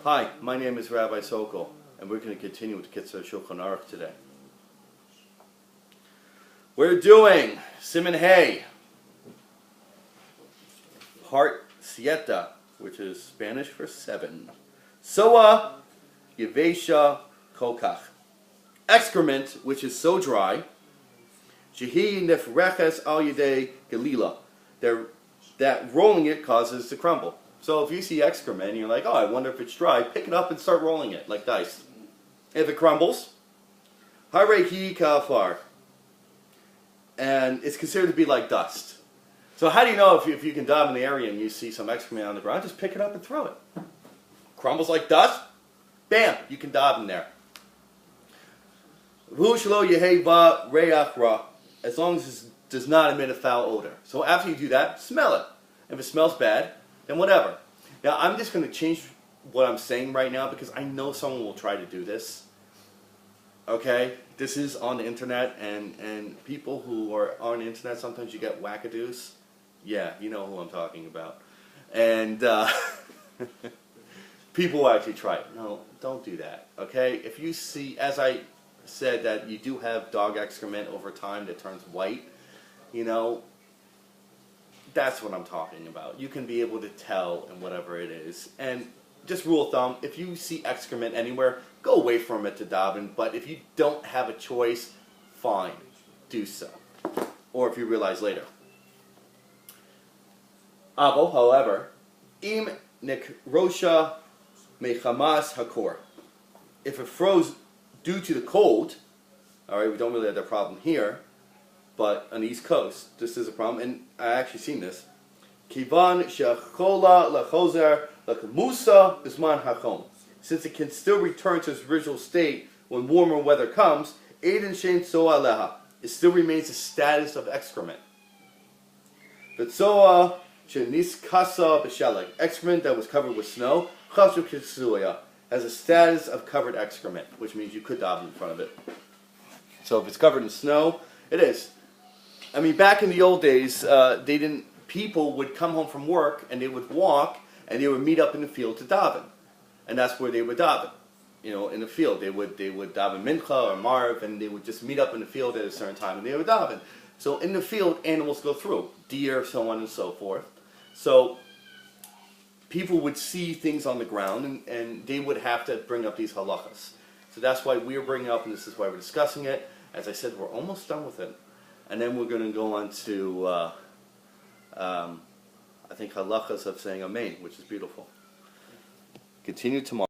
Hi, my name is Rabbi Sokol, and we're going to continue with Kitzur Shulchan Aruch today. We're doing Siman Hey, Part Siete, which is Spanish for 7. Soa Yevesha Kokach. Excrement, which is so dry. Shehi Nefreches Al Yedei Galila. That rolling it causes to crumble. So if you see excrement and you're like, oh, I wonder if it's dry, pick it up and start rolling it like dice. If it crumbles, Harehi Kafar. And it's considered to be like dust. So how do you know if you can dive in the area and you see some excrement on the ground? Just pick it up and throw it. Crumbles like dust, bam, you can dive in there. As long as it does not emit a foul odor. So after you do that, smell it. If it smells bad, then whatever. Now I'm just going to change what I'm saying right now because I know someone will try to do this. Okay? This is on the internet, and people who are on the internet, sometimes you get wackadoos. Yeah, you know who I'm talking about. And people will actually try it. No, don't do that. Okay? If you see, as I said, that you do have dog excrement over time that turns white, you know, that's what I'm talking about. You can be able to tell in whatever it is. And just rule of thumb, if you see excrement anywhere, go away from it to daven. But if you don't have a choice, fine, do so. Or if you realize later. Avo, however, im nikrosha mechamas hakor. If it froze due to the cold, all right, we don't really have that problem here, but on the East Coast, this is a problem, and I actually seen this. Kivan shechola lachozer lakamusa bisman hachom. Since it can still return to its original state when warmer weather comes, Aiden shein soa leha. It still remains the status of excrement. But soa shenis kasa b'shalek. Excrement that was covered with snow, chasu kitsuya, has a status of covered excrement, which means you could daven in front of it. So if it's covered in snow, it is. I mean, back in the old days, people would come home from work and they would walk and they would meet up in the field to daven, and that's where they would daven. You know, in the field, they would daven mincha or marv, and they would just meet up in the field at a certain time and they would daven. So in the field, animals go through, deer, so on and so forth. So people would see things on the ground and they would have to bring up these halachos. So that's why we're bringing up, and this is why we're discussing it. As I said, we're almost done with it. And then we're going to go on to, I think, halachas of saying Amen, which is beautiful. Continue tomorrow.